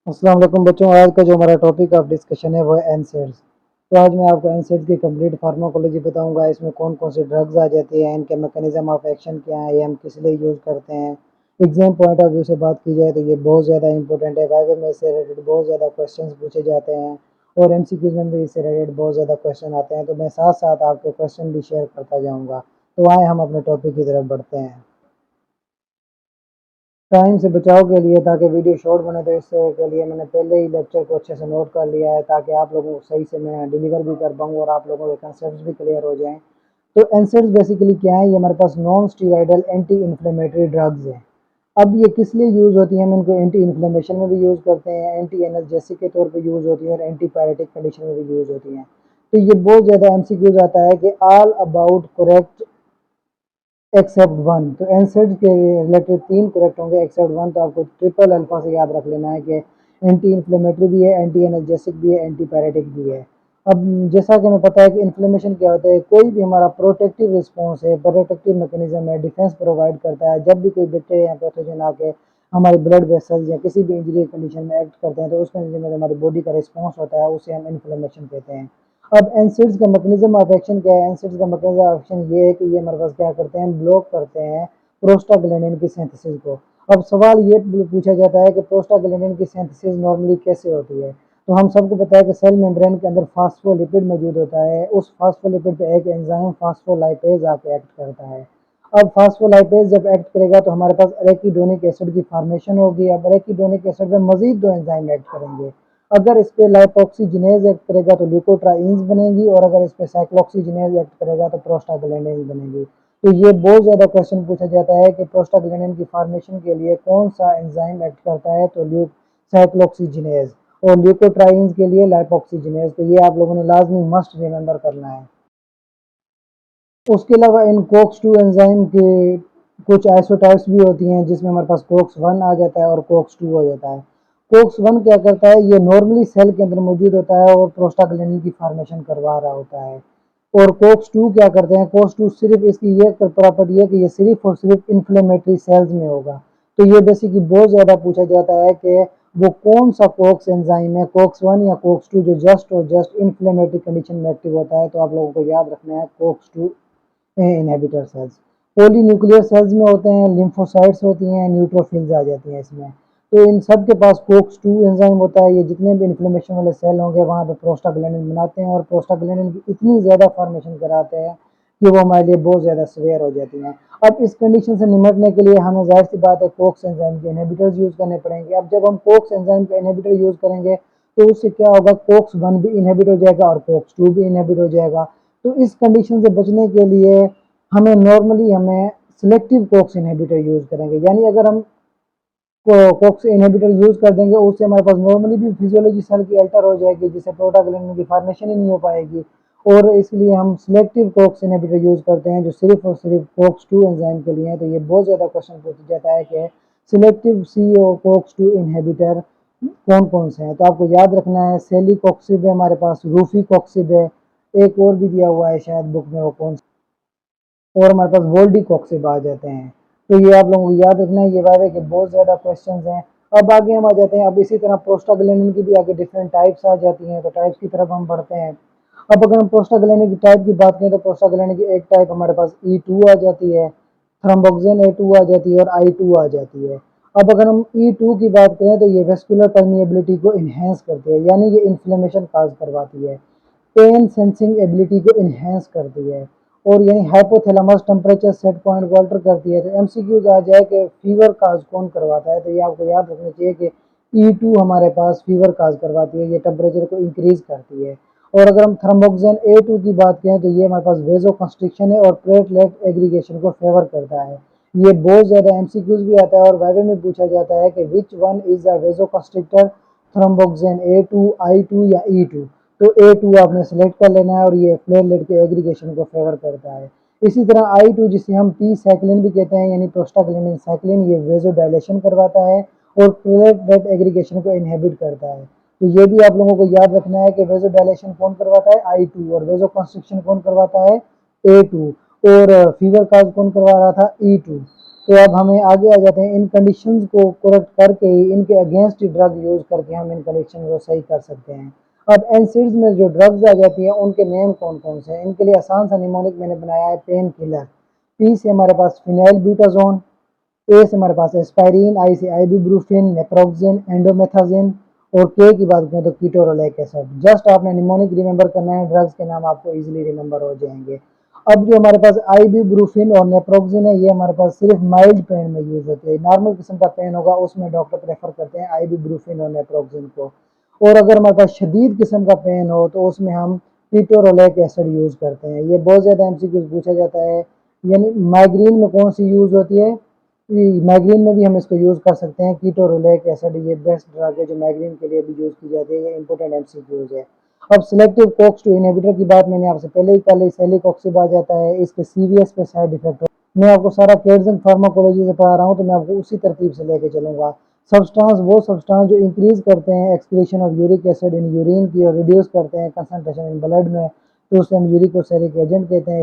अस्सलाम वालेकुम बच्चों। आज का जो हमारा टॉपिक ऑफ डिस्कशन है वो है एनसेड्स। तो आज मैं आपको एनसेड्स की कंप्लीट फार्माकोलॉजी बताऊंगा। इसमें कौन कौन सी ड्रग्स आ जाती हैं, इनके मैकेनिज्म ऑफ एक्शन क्या है, ये हम किस लिए यूज़ करते हैं। एग्जाम पॉइंट ऑफ व्यू से बात की जाए तो ये बहुत ज़्यादा इंपॉर्टेंट है। वाइवा में इससे रिलेटेड बहुत ज़्यादा क्वेश्चन पूछे जाते हैं और एमसीक्यूज में भी इससे रिलेटेड बहुत ज़्यादा क्वेश्चन आते हैं। तो मैं साथ साथ आपके क्वेश्चन भी शेयर करता जाऊँगा। तो आए हम अपने टॉपिक की तरफ बढ़ते हैं। टाइम से बचाव के लिए, ताकि वीडियो शॉर्ट बने, तो इससे के लिए मैंने पहले ही लेक्चर को अच्छे से नोट कर लिया है, ताकि आप लोगों को सही से मैं डिलीवर भी कर पाऊँ और आप लोगों के कंसेप्ट भी क्लियर हो जाएं। तो एनसेड्स बेसिकली क्या है? ये हमारे पास non steroidal anti inflammatory drugs हैं। अब ये किस लिए यूज़ होती हैं? हम इनको एंटी इन्फ्लेमेशन में भी यूज़ करते हैं, एंटी एनर्जेसिक के तौर पे यूज़ होती हैं और एंटी पायरेटिक कंडीशन में भी यूज़ होती हैं। तो ये बहुत ज़्यादा एमसीक्यूज आता है कि all about correct except one. तो एनसेड के रिलेटेड तीन करेक्ट होंगे एक्सेप्ट वन। तो आपको ट्रिपल अल्फा से याद रख लेना है कि एंटी इन्फ्लेमेटरी भी है, एंटी एनर्जेसिक भी है, एंटी पैरेटिक भी है। अब जैसा कि हमें पता है कि इन्फ्लेमेशन क्या होता है, कोई भी हमारा प्रोटेक्टिव रिस्पॉन्स है, प्रोटेक्टिव मैकेनिज्म है, डिफेंस प्रोवाइड करता है। जब भी कोई बैक्टीरिया या पैथोजन आके हमारे ब्लड वेसल्स या किसी भी इंजरी कंडीशन में एक्ट करते हैं, तो उस कंडीशन में हमारी बॉडी का रिस्पॉन्स होता है, उसे हम इन्फ्लेमेशन कहते हैं। अब एनसिड्स का मैकेनिज्म ऑफ एक्शन क्या है? एनसिड्स का मैकेनिज्म ऑफ एक्शन ये है कि ये हमारे पास क्या करते हैं, ब्लॉक करते हैं प्रोस्टाग्लैंडिन की सिंथेसिस को। अब सवाल ये पूछा जाता है कि प्रोस्टाग्लैंडिन की सिंथेसिस नॉर्मली कैसे होती है? तो हम सबको पता है कि सेल मेम्ब्रेन के अंदर फास्फोलिपिड मौजूद होता है। उस फास्फोलिपिड पे एक एंजाइम फास्फोलाइपेज आके एक्ट करता है। अब फास्फोलाइपेज जब एक्ट करेगा तो हमारे पास एरेकिडोनिक एसिड की फॉर्मेशन होगी। अब एरेकिडोनिक एसिड में मजीद दो एंजाइम एक्ट करेंगे। अगर इस पे लाइपोक्सीजिनेज एक्ट करेगा तो ल्यूकोट्राइन्स बनेगी, और अगर इस पे साइक्लोक्सीजिनेज एक्ट करेगा तो प्रोस्टाग्लैंडिन बनेगी। तो ये बहुत ज़्यादा क्वेश्चन पूछा जाता है कि प्रोस्टाग्लैंडिन की फॉर्मेशन के लिए कौन सा एंजाइम एक्ट करता है? तो साइक्लोक्सीजिनेज। और ल्यूकोट्राइन्स के लिए लाइपोक्सीजिनेज। तो ये आप लोगों ने लाजमी मस्ट रिमेंबर करना है। उसके अलावा इन कोक्स टू एंजाइम के कुछ आइसोटाइप्स भी होती हैं, जिसमें हमारे पास कोक्स वन आ जाता है और कोक्स टू हो जाता है। कोक्स वन क्या करता है? ये नॉर्मली सेल के अंदर मौजूद होता है और प्रोस्टाग्लैंडिन की फॉर्मेशन करवा रहा होता है। और कोक्स टू क्या करते हैं? कोक्स टू सिर्फ इसकी ये प्रॉपर्टी है कि ये सिर्फ और सिर्फ इन्फ्लेमेटरी सेल्स में होगा। तो ये बेसिकली बहुत ज़्यादा पूछा जाता है कि वो कौन सा कोक्स एंजाइम है, कोक्स वन या कोक्स टू, जो जस्ट और जस्ट इन्फ्लेमेटरी कंडीशन में एक्टिव होता है। तो आप लोगों को याद रखना है COX two inhibitor cells. Polynuclear cells में होते हैं, लिम्फोसाइट्स होती हैं, न्यूट्रोफिल्स आ जाती हैं इसमें। तो इन सब के पास कोक्स टू एंजाइम होता है। ये जितने भी इन्फ्लेमेशन वाले सेल होंगे वहाँ पे प्रोस्टाग्लैंडिन बनाते हैं और प्रोस्टाग्लैंडिन की इतनी ज़्यादा फॉर्मेशन कराते हैं कि वो हमारे लिए बहुत ज़्यादा सीवियर हो जाती हैं। अब इस कंडीशन से निपटने के लिए हमें जाहिर सी बात है कोक्स एंजाइम के इनहिबिटर्स यूज़ करने पड़ेंगे। अब जब हम कोक्स एंजाइम का इनहिबिटर यूज़ करेंगे तो उससे क्या होगा? कोक्स वन भी इनहिबिट हो जाएगा और कोक्स टू भी इनहिबिट हो जाएगा। तो इस कंडीशन से बचने के लिए हमें सिलेक्टिव कोक्स इनहिबिटर यूज़ करेंगे। यानी अगर हम कोक्स इनहिबिटर यूज़ कर देंगे, उससे हमारे पास नॉर्मली भी फिजियोलॉजी सेल की अल्टर हो जाएगी, जिससे प्रोस्टाग्लैंडिन की फॉर्मेशन ही नहीं हो पाएगी। और इसलिए हम सिलेक्टिव कोक्स इनहिबिटर यूज़ करते हैं, जो सिर्फ और सिर्फ कोक्स टू एंजाइम के लिए है। तो ये बहुत ज़्यादा क्वेश्चन पूछा जाता है कि सिलेक्टिव सी ओ कोक्स टू इनहिबिटर कौन कौन से हैं? तो आपको याद रखना है, सेलिकॉक्सिब है हमारे पास, रूफीकॉक्सिब है, एक और भी दिया हुआ है शायद बुक में, वो कौन, और हमारे पास वोल्डी कॉक्सिब आ जाते हैं। तो ये आप लोगों को याद रखना है। ये वायवे के बहुत ज़्यादा क्वेश्चंस हैं। अब आगे हम आ जाते हैं। अब इसी तरह प्रोस्टाग्लैंडिन की भी आगे डिफरेंट टाइप्स आ जाती हैं, तो टाइप्स की तरफ हम बढ़ते हैं। अब अगर हम प्रोस्टाग्लैंडिन की टाइप की बात करें तो प्रोस्टाग्लैंडिन की एक टाइप हमारे पास E2 आ जाती है, थ्रोम्बोक्सिन A2 आ जाती है और I2 आ जाती है। अब अगर हम E2 की बात करें तो ये वेस्कुलर परमिएबिलिटी को इन्हेंस करती है, यानी ये इन्फ्लेमेशन काज करवाती है, पेन सेंसिंग एबिलिटी को इन्हेंस करती है, और यही हाइपोथैलेमस टेम्परेचर सेट पॉइंट को अल्टर करती है। तो एमसीक्यूज आ जाए कि फीवर काज कौन करवाता है? तो ये आपको याद रखना चाहिए कि E2 हमारे पास फीवर काज करवाती है, ये टेम्परेचर को इंक्रीज करती है। और अगर हम थर्मोक्सिन A2 की बात करें तो ये हमारे पास वेजो कंस्ट्रिक्शन है और प्लेटलेट एग्रीगेशन को फेवर करता है। ये बहुत ज़्यादा एमसीक्यूज भी आता है और वाइवे में पूछा जाता है कि which one is a vasoconstrictor, thromboxane A2, I2 या E2। तो A2 आपने सेलेक्ट कर लेना है और ये प्लेटलेट के एग्रीगेशन को फेवर करता है। इसी तरह I2 जिसे हम पी साइक्लिन भी कहते हैं, यानी प्रोस्टाग्लैंडिन साइक्लिन, ये वेजो डायलेशन करवाता है और प्लेटलेट एग्रीगेशन को इनहिबिट करता है। तो ये भी आप लोगों को याद रखना है कि वेजो डायलेशन कौन करवाता है? I2। और वेजो कंस्ट्रिक्शन कौन करवाता है? A2। और फीवर काज कौन करवा रहा था? E2। तो अब हमें आगे आ जाते हैं, इन कंडीशंस को करेक्ट करके ही इनके अगेंस्ट ड्रग यूज़ करके हम इन कंडीशन को सही कर सकते हैं। अब एनसीड्स में जो ड्रग्स आ जाती हैं उनके नेम कौन कौन से हैं? इनके लिए आसान सा निमोनिक मैंने बनाया है, पेन किलर। पी से हमारे पास फिनाइल ब्यूटाजोन, ए से हमारे पास एस्पायरिन, आई से आइबुप्रोफेन, नेप्रोक्सेन, एंडोमेथाजिन और के की बात करें तो कीटोरोलैक एसिड। जस्ट आपने निमोनिक रिमेंबर करना है, ड्रग्स के नाम आपको इजीली रिमेंबर हो जाएंगे। अब जो हमारे पास आइबुप्रोफेन और नेप्रोक्सेन है, ये हमारे पास सिर्फ माइल्ड पेन में यूज होती है। नॉर्मल किस्म का पेन होगा उसमें डॉक्टर प्रेफर करते हैं आइबुप्रोफेन और नेप्रोक्सेन को। और अगर हमारे पास शदीद किस्म का पेन हो तो उसमें हम कीटोरोलैक एसिड यूज करते हैं। ये बहुत ज़्यादा एमसीक्यूज पूछा जाता है। यानी माइग्रेन में कौन सी यूज होती है? माइग्रेन में भी हम इसको यूज़ कर सकते हैं। कीटोरोलैक एसिड ये बेस्ट ड्रग है जो माइग्रेन के लिए भी यूज़ की जाती है। ये इंपॉर्टेंट एमसीक्यूज है। अब सिलेक्टिव कोक्स 2 इनहिबिटर की बात मैंने आपसे पहले ही कर ली। सेलिकॉक्सिब आ जाता है, इसके सीवीएस पे साइड इफेक्ट। मैं आपको सारा केड्स एंड फार्माकोलॉजी से पढ़ा रहा हूँ तो मैं आपको उसी तरतीब से लेके चलूंगा। सब्सटेंस वो सब्सटेंस जो इंक्रीज करते हैं excretion of uric acid in urine की और रिड्यूस करते हैं कंसंट्रेशन इन ब्लड में, तो उसे हम यूरिकोसेरिक एजेंट कहते हैं।